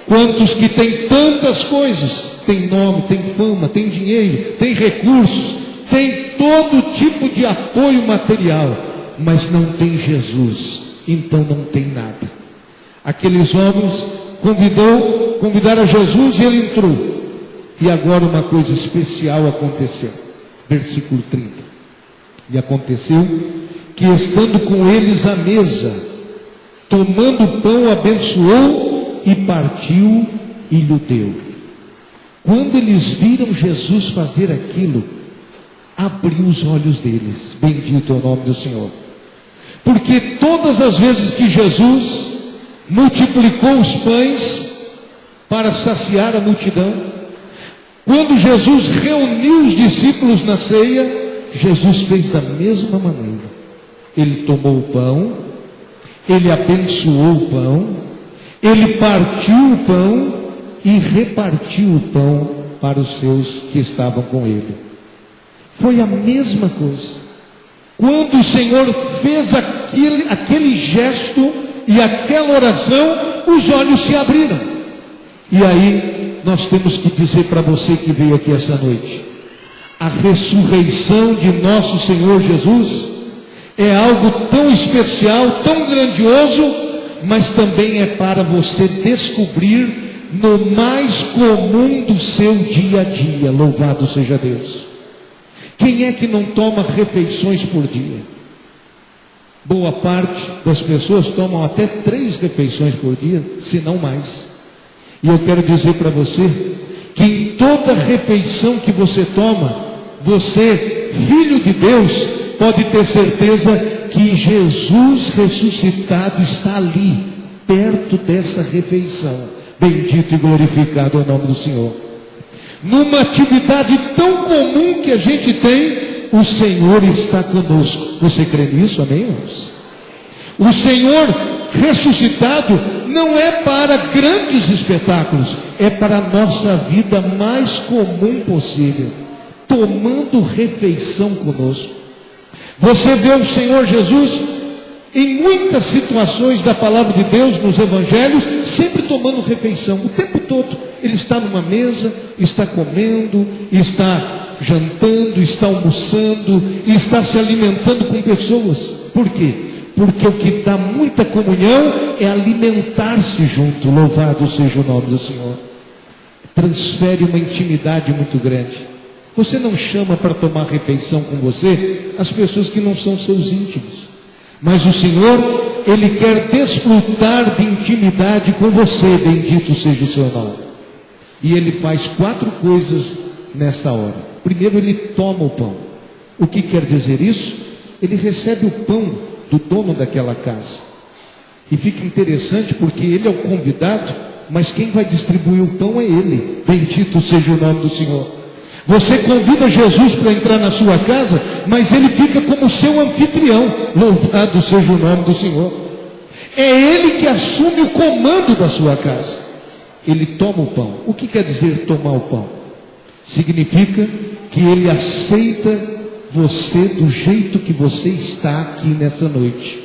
Quantos que têm tantas coisas, tem nome, tem fama, tem dinheiro, tem recursos, tem todo tipo de apoio material, mas não tem Jesus, então não tem nada. Aqueles homens convidaram Jesus e ele entrou. E agora uma coisa especial aconteceu. Versículo 30. E aconteceu que, estando com eles à mesa, tomando o pão, abençoou e partiu e lhe deu. Quando eles viram Jesus fazer aquilo, abriu os olhos deles. Bendito é o nome do Senhor. Porque todas as vezes que Jesus multiplicou os pães para saciar a multidão, quando Jesus reuniu os discípulos na ceia, Jesus fez da mesma maneira. Ele tomou o pão, ele abençoou o pão, ele partiu o pão e repartiu o pão para os seus que estavam com ele. Foi a mesma coisa. Quando o Senhor fez aquele gesto e aquela oração, os olhos se abriram. E aí nós temos que dizer para você que veio aqui essa noite: a ressurreição de nosso Senhor Jesus é algo tão especial, tão grandioso, mas também é para você descobrir no mais comum do seu dia a dia. Louvado seja Deus. Quem é que não toma refeições por dia? Boa parte das pessoas tomam até 3 refeições por dia, se não mais. E eu quero dizer para você que em toda refeição que você toma, você, filho de Deus, pode ter certeza que Jesus ressuscitado está ali, perto dessa refeição. Bendito e glorificado é o nome do Senhor. Numa atividade tão comum que a gente tem, o Senhor está conosco. Você crê nisso, amém, irmãos? O Senhor ressuscitado não é para grandes espetáculos, é para a nossa vida mais comum possível, tomando refeição conosco. Você vê o Senhor Jesus em muitas situações da palavra de Deus, nos evangelhos, sempre tomando refeição, o tempo todo. Ele está numa mesa, está comendo, está jantando, está almoçando, está se alimentando com pessoas. Por quê? Porque o que dá muita comunhão é alimentar-se junto. Louvado seja o nome do Senhor. Transfere uma intimidade muito grande. Você não chama para tomar refeição com você as pessoas que não são seus íntimos. Mas o Senhor, Ele quer desfrutar de intimidade com você. Bendito seja o seu nome. E Ele faz 4 coisas nesta hora. Primeiro, Ele toma o pão. O que quer dizer isso? Ele recebe o pão do dono daquela casa. E fica interessante porque Ele é o convidado, mas quem vai distribuir o pão é Ele. Bendito seja o nome do Senhor. Você convida Jesus para entrar na sua casa, mas Ele fica como seu anfitrião. Louvado seja o nome do Senhor. É Ele que assume o comando da sua casa. Ele toma o pão. O que quer dizer tomar o pão? Significa que Ele aceita você do jeito que você está aqui nessa noite,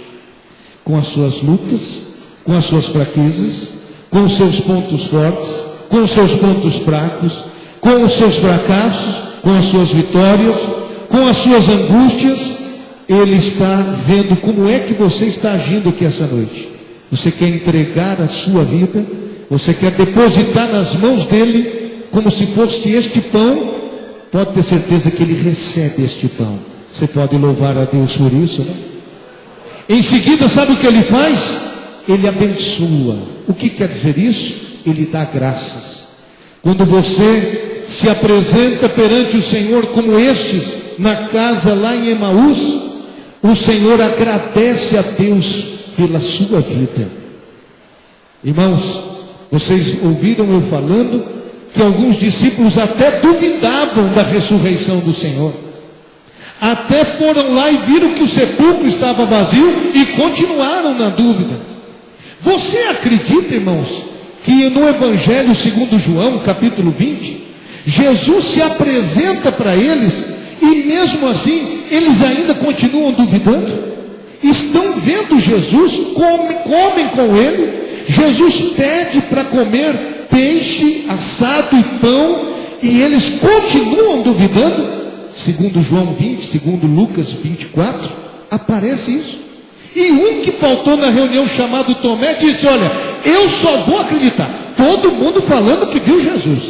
com as suas lutas, com as suas fraquezas, com os seus pontos fortes, com os seus pontos fracos, com os seus fracassos, com as suas vitórias, com as suas angústias. Ele está vendo como é que você está agindo aqui essa noite. Você quer entregar a sua vida? Você quer depositar nas mãos dele, como se fosse este pão? Pode ter certeza que ele recebe este pão. Você pode louvar a Deus por isso, né? Em seguida, sabe o que ele faz? Ele abençoa. O que quer dizer isso? Ele dá graças. Quando você se apresenta perante o Senhor como estes, na casa lá em Emaús, o Senhor agradece a Deus pela sua vida. Irmãos, vocês ouviram eu falando que alguns discípulos até duvidavam da ressurreição do Senhor. Até foram lá e viram que o sepulcro estava vazio e continuaram na dúvida. Você acredita, irmãos, que no Evangelho segundo João, capítulo 20, Jesus se apresenta para eles e mesmo assim eles ainda continuam duvidando? Estão vendo Jesus, comem com ele, Jesus pede para comer peixe assado e pão, e eles continuam duvidando. Segundo João 20, segundo Lucas 24, aparece isso. E um que faltou na reunião, chamado Tomé, disse: olha, eu só vou acreditar. Todo mundo falando que viu Jesus,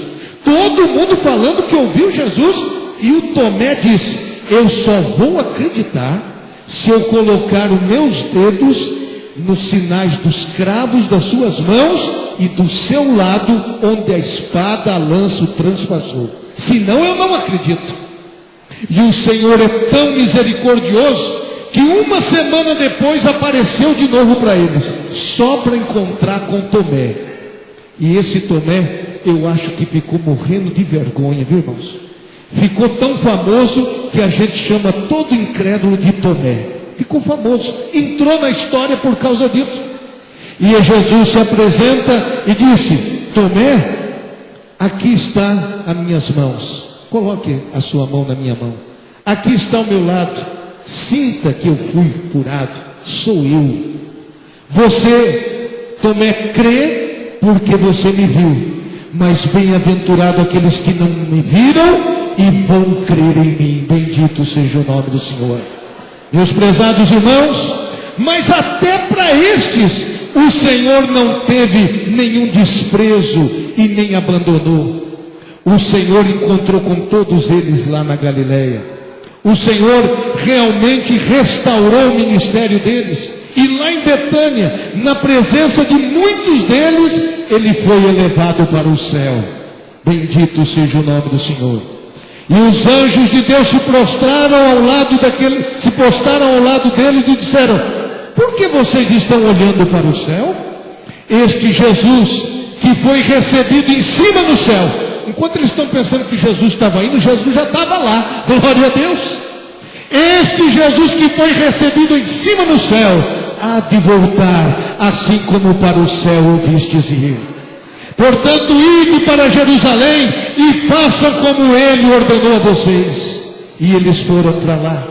todo mundo falando que ouviu Jesus. E o Tomé disse: eu só vou acreditar se eu colocar os meus dedos nos sinais dos cravos das suas mãos e do seu lado onde a espada, a lança o transpassou. Senão eu não acredito. E o Senhor é tão misericordioso que uma semana depois apareceu de novo para eles, só para encontrar com Tomé. E esse Tomé, eu acho que ficou morrendo de vergonha, viu, irmãos? Ficou tão famoso que a gente chama todo incrédulo de Tomé. Ficou famoso, entrou na história por causa disso. E Jesus se apresenta e disse: Tomé, aqui está as minhas mãos. Coloque a sua mão na minha mão. Aqui está o meu lado. Sinta que eu fui curado. Sou eu. Você, Tomé, crê porque você me viu. Mas bem-aventurado aqueles que não me viram e vão crer em mim. Bendito seja o nome do Senhor. Meus prezados irmãos, mas até para estes o Senhor não teve nenhum desprezo e nem abandonou. O Senhor encontrou com todos eles lá na Galileia. O Senhor realmente restaurou o ministério deles. E lá em Betânia, na presença de muitos deles, ele foi elevado para o céu. Bendito seja o nome do Senhor. E os anjos de Deus se postaram ao lado deles e disseram: por que vocês estão olhando para o céu? Este Jesus que foi recebido em cima no céu. Enquanto eles estão pensando que Jesus estava indo, Jesus já estava lá. Glória a Deus. Este Jesus que foi recebido em cima no céu, há de voltar, assim como para o céu o vistes ir. Portanto, ide para Jerusalém e façam como ele ordenou a vocês. E eles foram para lá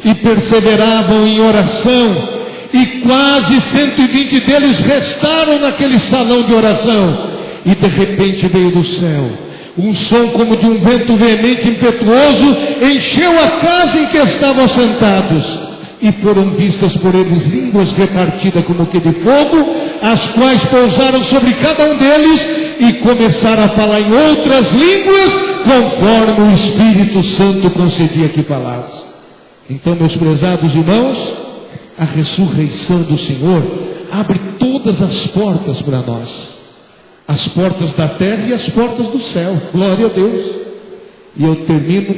e perseveravam em oração, e quase 120 deles restaram naquele salão de oração. E de repente veio do céu um som como de um vento veemente e impetuoso, encheu a casa em que estavam sentados, e foram vistas por eles línguas repartidas como que de fogo, as quais pousaram sobre cada um deles, e começaram a falar em outras línguas, conforme o Espírito Santo concedia que falasse. Então, meus prezados irmãos, a ressurreição do Senhor abre todas as portas para nós. As portas da terra e as portas do céu. Glória a Deus. E eu termino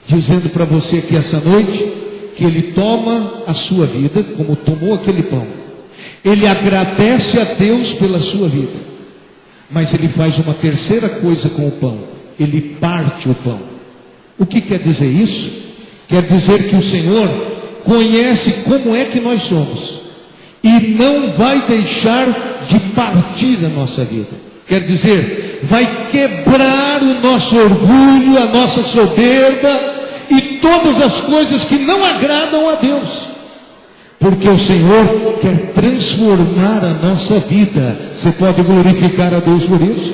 dizendo para você aqui essa noite, que ele toma a sua vida, como tomou aquele pão. Ele agradece a Deus pela sua vida. Mas ele faz uma terceira coisa com o pão. Ele parte o pão. O que quer dizer isso? Quer dizer que o Senhor conhece como é que nós somos, e não vai deixar de partir a nossa vida. Quer dizer, vai quebrar o nosso orgulho, a nossa soberba e todas as coisas que não agradam a Deus. Porque o Senhor quer transformar a nossa vida. Você pode glorificar a Deus por isso?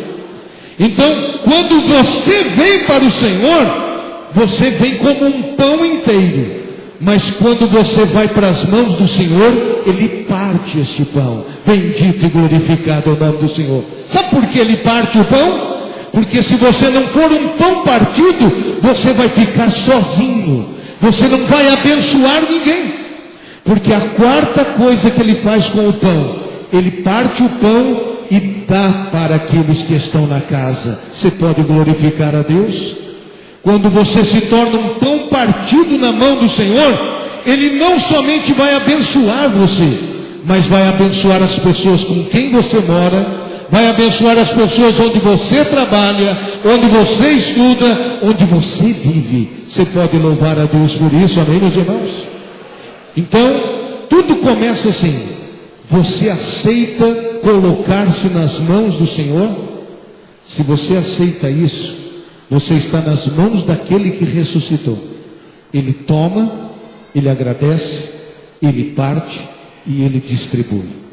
Então, quando você vem para o Senhor, você vem como um pão inteiro. Mas quando você vai para as mãos do Senhor, ele parte este pão. Bendito e glorificado é o nome do Senhor. Sabe por que ele parte o pão? Porque se você não for um pão partido, você vai ficar sozinho. Você não vai abençoar ninguém. Porque a quarta coisa que ele faz com o pão, ele parte o pão e dá para aqueles que estão na casa. Você pode glorificar a Deus? Quando você se torna um pão partido na mão do Senhor, ele não somente vai abençoar você, mas vai abençoar as pessoas com quem você mora, vai abençoar as pessoas onde você trabalha, onde você estuda, onde você vive. Você pode louvar a Deus por isso, amém, meus irmãos? Então, tudo começa assim. Você aceita colocar-se nas mãos do Senhor? Se você aceita isso, você está nas mãos daquele que ressuscitou. Ele toma, ele agradece, ele parte e ele distribui.